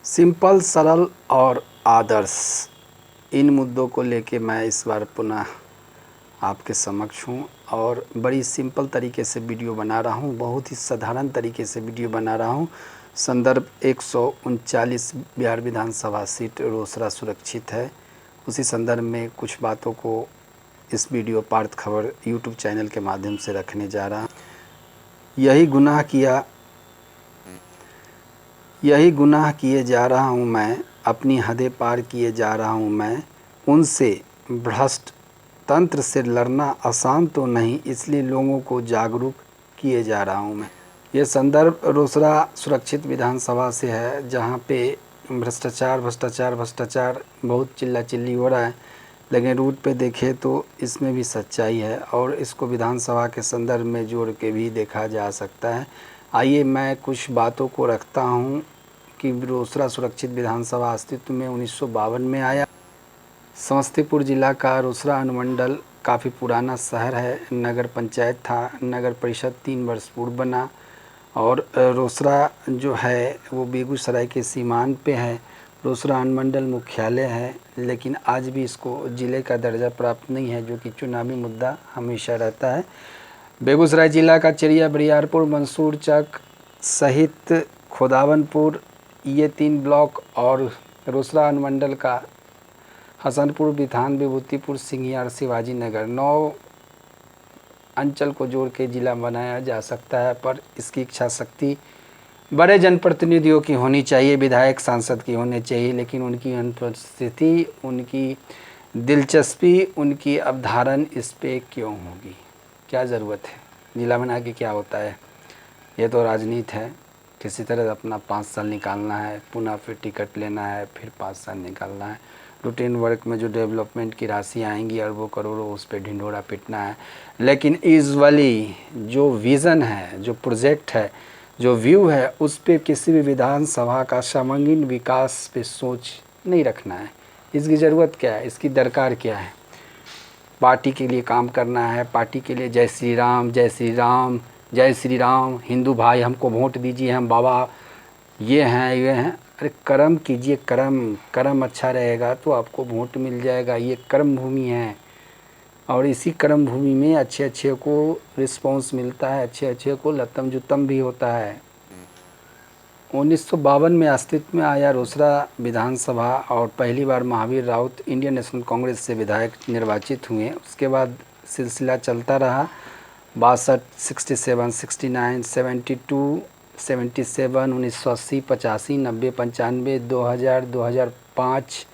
Simple, सरल और आदर्श, इन मुद्दों को लेके मैं इस बार पुनः आपके समक्ष हूँ और बड़ी सिंपल तरीके से वीडियो बना रहा हूँ। बहुत ही साधारण तरीके से वीडियो बना रहा हूँ। संदर्भ 139 बिहार विधानसभा सीट रोसड़ा सुरक्षित है। उसी संदर्भ में कुछ बातों को इस वीडियो पार्थ खबर यूट्यूब चैनल के माध्यम से रखने जा रहा हूँ। यही गुनाह किए जा रहा हूँ मैं, अपनी हदें पार किए जा रहा हूँ मैं। उनसे भ्रष्ट तंत्र से लड़ना आसान तो नहीं, इसलिए लोगों को जागरूक किए जा रहा हूँ मैं। ये संदर्भ रोसड़ा सुरक्षित विधानसभा से है, जहाँ पे भ्रष्टाचार बहुत चिल्ला चिल्ली हो रहा है, लेकिन रूट पे देखें तो इसमें भी सच्चाई है और इसको विधानसभा के संदर्भ में जोड़ के भी देखा जा सकता है। आइए मैं कुछ बातों को रखता हूँ कि रोसड़ा सुरक्षित विधानसभा अस्तित्व में 1952 में आया। समस्तीपुर जिला का रोसड़ा अनुमंडल काफ़ी पुराना शहर है। नगर पंचायत था, नगर परिषद 3 वर्ष पूर्व बना और रोसड़ा जो है वो बेगूसराय के सीमांत पे है। रोसड़ा अनुमंडल मुख्यालय है, लेकिन आज भी इसको ज़िले का दर्जा प्राप्त नहीं है, जो कि चुनावी मुद्दा हमेशा रहता है। बेगूसराय जिला का चरिया, बरियारपुर, मंसूर चक सहित खोदावनपुर, ये 3 ब्लॉक और रोसड़ा अनुमंडल का हसनपुर, बिथान, विभूतिपुर, सिंघिया और शिवाजी नगर 9 अंचल को जोड़ के ज़िला बनाया जा सकता है। पर इसकी इच्छा शक्ति बड़े जनप्रतिनिधियों की होनी चाहिए, विधायक सांसद की होनी चाहिए, लेकिन उनकी अनुपस्थिति, उनकी दिलचस्पी, उनकी अवधारण इस पे क्यों होगी? क्या ज़रूरत है? ज़िला बना के क्या होता है? ये तो राजनीति है। किसी तरह अपना 5 साल निकालना है, पुनः फिर टिकट लेना है, फिर 5 साल निकालना है। रूटीन वर्क में जो डेवलपमेंट की राशि आएंगी अरबों करोड़ों, उस पर ढिंढोरा पीटना है। लेकिन यूजुअली जो विज़न है, जो प्रोजेक्ट है, जो व्यू है, उस पर किसी भी विधानसभा का समग्र विकास पे सोच नहीं रखना है। इसकी ज़रूरत क्या है? इसकी दरकार क्या है? पार्टी के लिए काम करना है, पार्टी के लिए जय श्री राम, जय श्री राम, जय श्री राम, हिंदू भाई हमको वोट दीजिए, हम बाबा ये हैं। अरे कर्म कीजिए, कर्म अच्छा रहेगा तो आपको वोट मिल जाएगा। ये कर्म भूमि है और इसी कर्म भूमि में अच्छे को रिस्पांस मिलता है, अच्छे को लतम जुतम भी होता है। 1952 में अस्तित्व में आया रोसड़ा विधानसभा और पहली बार महावीर राउत इंडियन नेशनल कांग्रेस से विधायक निर्वाचित हुए। उसके बाद सिलसिला चलता रहा। 62, 67, 69, 72, 77, 1980, 85, 90, 95, 2000, 2005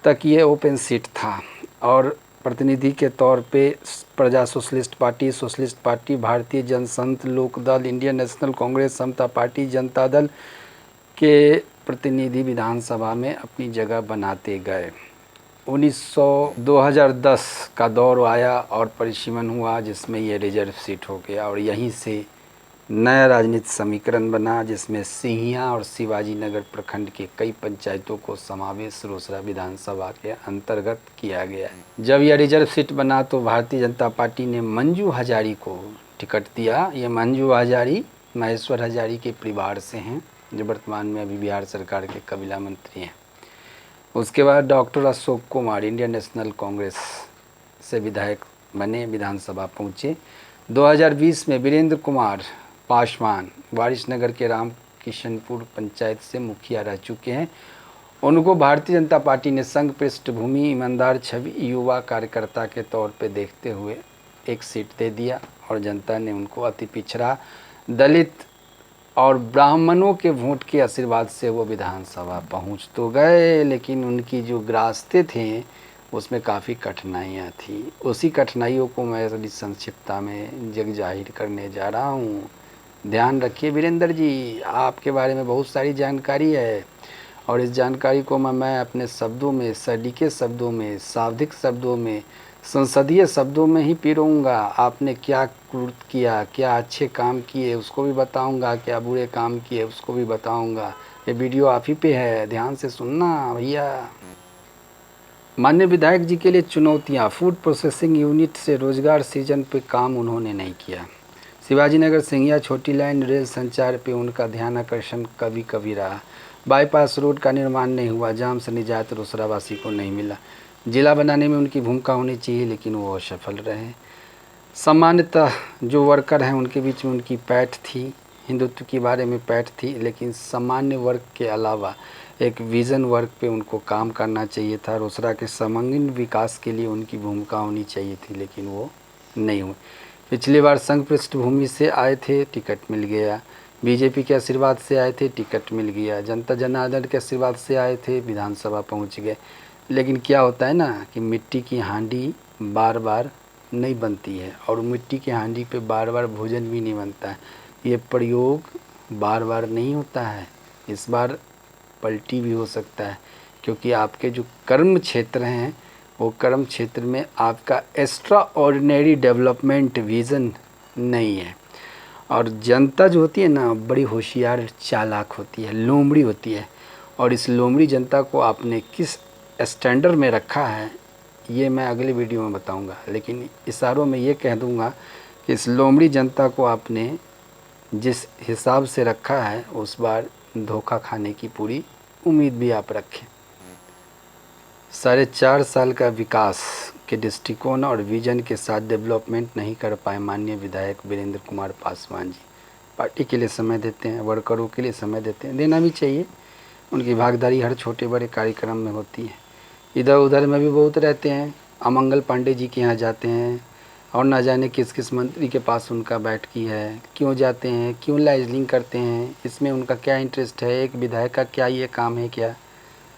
तक ये ओपन सीट था और प्रतिनिधि के तौर पे प्रजा सोशलिस्ट पार्टी, भारतीय जनसंघ, लोक दल, इंडियन नेशनल कांग्रेस, समता पार्टी, जनता दल के प्रतिनिधि विधानसभा में अपनी जगह बनाते गए। 2010 का दौर आया और परिसीमन हुआ, जिसमें ये रिजर्व सीट हो गया और यहीं से नया राजनीतिक समीकरण बना, जिसमें सिंघिया और शिवाजी नगर प्रखंड के कई पंचायतों को समावेश रोसड़ा विधानसभा के अंतर्गत किया गया। जब यह रिजर्व सीट बना तो भारतीय जनता पार्टी ने मंजू हजारी को टिकट दिया। ये मंजू हजारी महेश्वर हजारी के परिवार से हैं, जो वर्तमान में अभी बिहार सरकार के कबीला मंत्री हैं। उसके बाद doctor Ashok Kumar Indian national Congress से विधायक बने, विधानसभा पहुँचे। 2020 में वीरेंद्र कुमार पासवान वारिसनगर के राम किशनपुर पंचायत से मुखिया रह चुके हैं। उनको भारतीय जनता पार्टी ने संघ पृष्ठभूमि, ईमानदार छवि, युवा कार्यकर्ता के तौर पे देखते हुए एक सीट दे दिया और जनता ने उनको अति पिछड़ा, दलित और ब्राह्मणों के वोट के आशीर्वाद से वो विधानसभा पहुंच तो गए, लेकिन उनकी जो रास्ते थे उसमें काफ़ी कठिनाइयाँ थी। उसी कठिनाइयों को मैं थोड़ी संक्षिप्तता में जग जाहिर करने जा रहा हूँ। ध्यान रखिए वीरेंद्र जी, आपके बारे में बहुत सारी जानकारी है और इस जानकारी को मैं अपने शब्दों में, सलीके शब्दों में, शाब्दिक शब्दों में, संसदीय शब्दों में ही पिरोऊंगा। आपने क्या कृत किया, क्या अच्छे काम किए उसको भी बताऊंगा, क्या बुरे काम किए उसको भी बताऊंगा। ये वीडियो आप ही पे है, ध्यान से सुनना भैया। माननीय विधायक जी के लिए चुनौतियाँ। फूड प्रोसेसिंग यूनिट से रोजगार सृजन पे काम उन्होंने नहीं किया। शिवाजी नगर सिंघिया छोटी लाइन रेल संचार पे उनका ध्यान आकर्षण कभी कभी रहा। बाईपास रोड का निर्माण नहीं हुआ, जाम से निजात रोसड़ावासी को नहीं मिला। जिला बनाने में उनकी भूमिका होनी चाहिए लेकिन वो असफल रहे। सामान्यतः जो वर्कर हैं उनके बीच में उनकी पैठ थी, हिंदुत्व के बारे में पैठ थी, लेकिन सामान्य वर्ग के अलावा एक विज़न वर्ग पे उनको काम करना चाहिए था। रोसड़ा के समग्र विकास के लिए उनकी भूमिका होनी चाहिए थी लेकिन वो नहीं हुई। पिछली बार संघ पृष्ठभूमि से आए थे, टिकट मिल गया। बीजेपी के आशीर्वाद से आए थे, टिकट मिल गया। जनता जनार्दन के आशीर्वाद से आए थे, विधानसभा पहुंच गए। लेकिन क्या होता है ना कि मिट्टी की हांडी बार बार नहीं बनती है और मिट्टी की हांडी पे बार बार भोजन भी नहीं बनता है। ये प्रयोग बार बार नहीं होता है, इस बार पलटी भी हो सकता है, क्योंकि आपके जो कर्म क्षेत्र हैं वो कर्म क्षेत्र में आपका एक्स्ट्रा ऑर्डिनरी डेवलपमेंट विज़न नहीं है। और जनता जो होती है ना बड़ी होशियार चालाक होती है, लोमड़ी होती है, और इस लोमड़ी जनता को आपने किस स्टैंडर्ड में रखा है ये मैं अगले वीडियो में बताऊंगा। लेकिन इशारों में ये कह दूंगा कि इस लोमड़ी जनता को आपने जिस हिसाब से रखा है उस बार धोखा खाने की पूरी उम्मीद भी आप रखें। 4.5 साल का विकास के दृष्टिकोण और विजन के साथ डेवलपमेंट नहीं कर पाए माननीय विधायक वीरेंद्र कुमार पासवान जी। पार्टी के लिए समय देते हैं, वर्करों के लिए समय देते हैं, देना भी चाहिए। उनकी भागीदारी हर छोटे बड़े कार्यक्रम में होती है। इधर उधर में भी बहुत रहते हैं, अमंगल पांडे जी के यहाँ जाते हैं और ना जाने किस किस मंत्री के पास उनका बैठकी है। क्यों जाते हैं, क्यों लाइजलिंग करते हैं, इसमें उनका क्या इंटरेस्ट है? एक विधायक का क्या ये काम है क्या?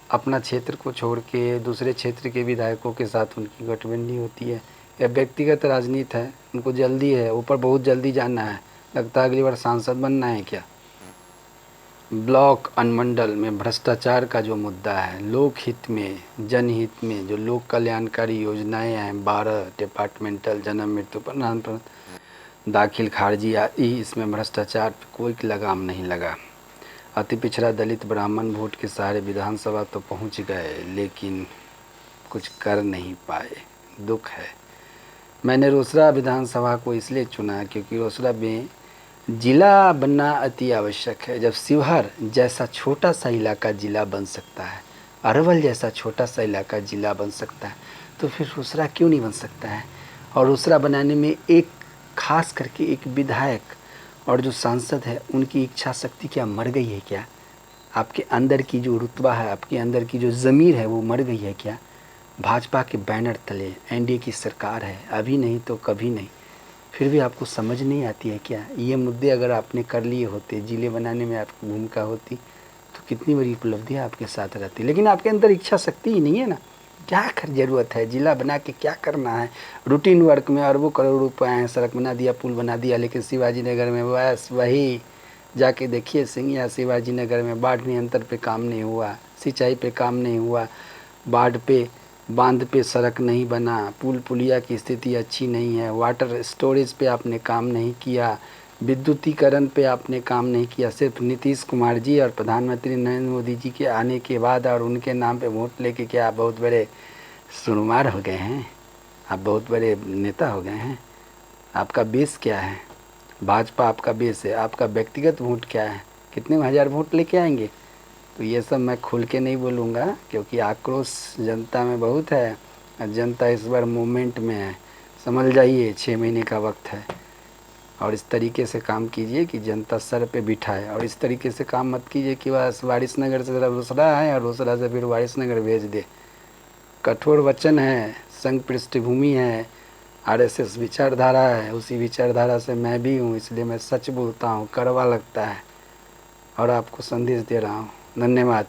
अपना क्षेत्र को छोड़ के दूसरे क्षेत्र के विधायकों के साथ उनकी गठबंधन होती है। यह व्यक्तिगत राजनीति है, उनको जल्दी है, ऊपर बहुत जल्दी जाना है। लगता है अगली बार सांसद बनना है क्या? ब्लॉक अनुमंडल में भ्रष्टाचार का जो मुद्दा है, लोक हित में जनहित में जो लोक कल्याणकारी योजनाएं हैं, 12 डिपार्टमेंटल जन्म मृत्यु प्रमाण पत्र दाखिल खारिजी आदि, इसमें भ्रष्टाचार पर कोई लगाम नहीं लगा। अति पिछड़ा दलित ब्राह्मण वोट के सहारे विधानसभा तो पहुंच गए लेकिन कुछ कर नहीं पाए, दुख है। मैंने रोसड़ा विधानसभा को इसलिए चुना क्योंकि रोसड़ा में जिला बनना अति आवश्यक है। जब शिवहर जैसा छोटा सा इलाका जिला बन सकता है, अरवल जैसा छोटा सा इलाका जिला बन सकता है, तो फिर रोसड़ा क्यों नहीं बन सकता है? और रोसड़ा बनाने में एक खास करके एक विधायक और जो सांसद है उनकी इच्छा शक्ति क्या मर गई है क्या? आपके अंदर की जो रुतबा है, आपके अंदर की जो ज़मीर है वो मर गई है क्या? भाजपा के बैनर तले एनडीए की सरकार है, अभी नहीं तो कभी नहीं, फिर भी आपको समझ नहीं आती है क्या? ये मुद्दे अगर आपने कर लिए होते, जिले बनाने में आपकी भूमिका होती तो कितनी बड़ी उपलब्धि आपके साथ रहती। लेकिन आपके अंदर इच्छा शक्ति ही नहीं है ना। क्या कर ज़रूरत है जिला बना के, क्या करना है? रूटीन वर्क में अरबों करोड़ रुपए हैं, सड़क बना दिया, पुल बना दिया, लेकिन शिवाजी नगर में बस वही जाके देखिए सिंघिया शिवाजी नगर में बाढ़ नियंत्रण पे काम नहीं हुआ, सिंचाई पे काम नहीं हुआ, बाढ़ पे बांध पे सड़क नहीं बना, पुल पुलिया की स्थिति अच्छी नहीं है, वाटर स्टोरेज पे आपने काम नहीं किया, विद्युतीकरण पे आपने काम नहीं किया। सिर्फ नीतीश कुमार जी और प्रधानमंत्री नरेंद्र मोदी जी के आने के बाद और उनके नाम पे वोट लेके क्या आप बहुत बड़े सुरमार हो गए हैं? आप बहुत बड़े नेता हो गए हैं? आपका बेस क्या है? भाजपा आपका बेस है, आपका व्यक्तिगत वोट क्या है? कितने हज़ार वोट लेके आएंगे? तो ये सब मैं खुल के नहीं बोलूँगा क्योंकि आक्रोश जनता में बहुत है और जनता इस बार मूवमेंट में है। समझ जाइए 6 महीने का वक्त है और इस तरीके से काम कीजिए कि जनता सर पे बिठाए, और इस तरीके से काम मत कीजिए कि बस वारिसनगर से रोसड़ा है और रोसड़ा से फिर वारिसनगर भेज दे। कठोर वचन है, संघ पृष्ठभूमि है, आरएसएस विचारधारा है, उसी विचारधारा से मैं भी हूँ, इसलिए मैं सच बोलता हूँ, कड़वा लगता है और आपको संदेश दे रहा हूँ। धन्यवाद।